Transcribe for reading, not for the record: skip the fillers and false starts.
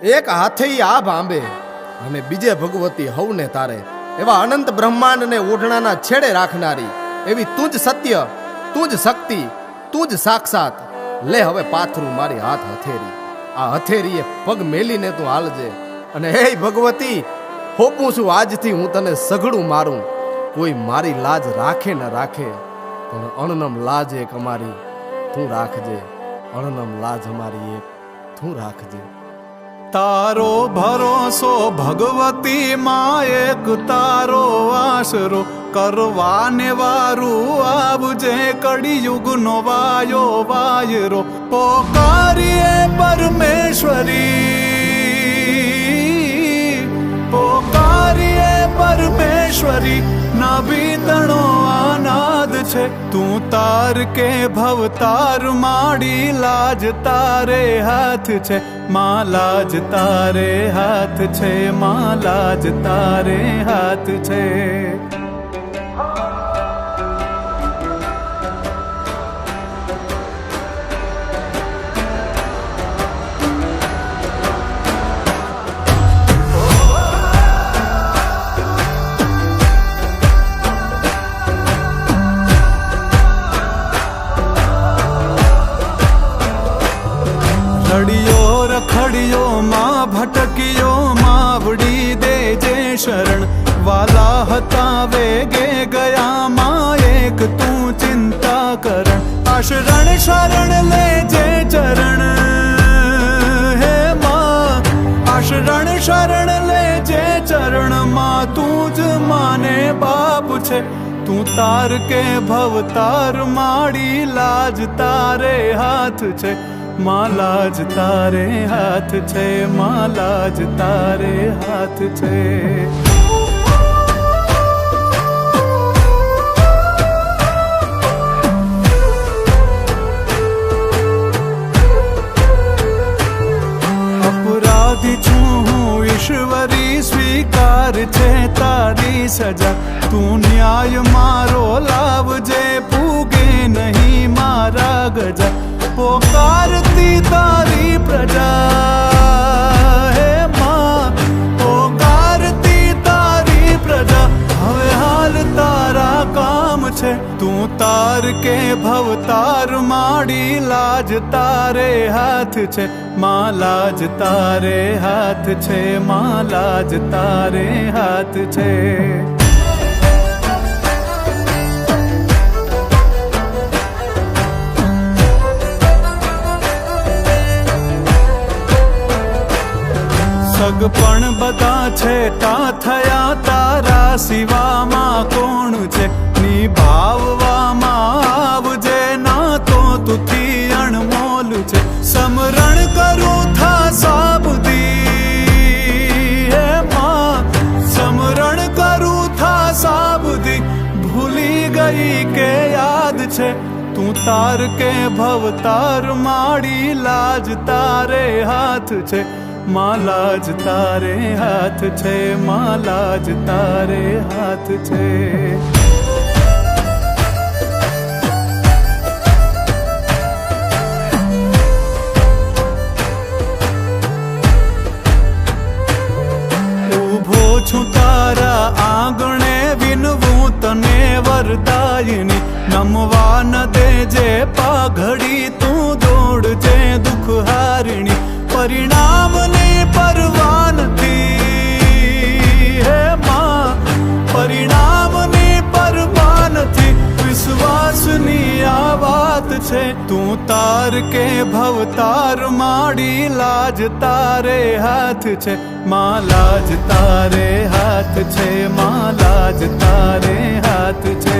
એક હાથે આ ભાંબે અને બીજે ભગવતી હવને તારે, એવા અનંત બ્રહ્માંડને ઓઢણાના છેડે રાખનારી એવી તું જ સત્ય, તું જ શક્તિ, તું જ સાક્ષાત. લે હવે પાથરું મારી હાથ હથેરી, આ હથેરીએ પગ મેલીને તું હાલજે. અને હે ભગવતી, હોપું છું આજથી હું તને સઘળું મારું. કોઈ મારી લાજ રાખે ન રાખે, પણ અણનમ લાજ એક અમારી તું રાખજે. અણનમ લાજ અમારી એક તું રાખજે. તારો ભરોસો ભગવતી માં, એક તારો આશરો કરવાને વારું આવજે. કળિયુગનો વાયો વાયરો પોકારીએ પરમેશ્વરી, પોકારીએ પરમેશ્વરી. નાભી તણો આનાદ છે, તું તાર કે ભવતાર માડી. લાજ તારે હાથ છે માં, લાજ તારે હાથ છે માં, લાજ તારે હાથ છે. રડિયો રખડિયો માં ભટક્યો, માવડી દેજે શરણ. વાલા હતા વેગે ગયા માં, એક તું ચિંતા કરણ. આશરણ શરણ લેજે ચરણ હે માં, આશરણ શરણ લેજે ચરણ માં. તું જ માને બાપ છે, તું તાર કે ભવતાર માડી. લાજ તારે હાથ છે માં, લાજ તારે હાથ છે માં, લાજ તારે હાથ છે. અપરાધી છું હું ઈશ્વરી, સ્વીકાર છે તારી સજા. તું ન્યાય મારો લાવજે, પૂગે નહીં મારા ગજા. પોકારતી તારી પ્રજા હે માં, પોકારતી તારી પ્રજા. હવે હાલ તારા કામ છે, તું તાર કે ભવતાર માડી. લાજ તારે હાથ છે માં, લાજ તારે હાથ છે માં, લાજ તારે હાથ છે. સગપણ બધા છે તા થયા, તારા સિવામાં કોણ છે? નિભાવવામાં આવજે, ના તો તુથી અણમોલ છે. સમરણ કરું થા સાબુદી હે માં, સમરણ કરું થા સાબુદી. ભૂલી ગઈ કે યાદ છે, તું તાર કે ભવતાર માડી. લાજ તારે હાથ છે માં, લાજ તારે હાથ છે માં, લાજ તારે હાથ છે. ઊભો છું તારા આંગણે, વિનવું તને વરદાયની. નમવા ન દેજે પાઘડી, તું દોડજે દુઃખ હારિણી. પરિણામની પરવા નથી હે માં, પરિણામની પરવા નથી. વિશ્વાસની આ વાત છે, તું તાર કે ભવતાર માડી. લાજ તારે હાથ છે માં, લાજ તારે હાથ છે માં, લાજ તારે હાથ છે.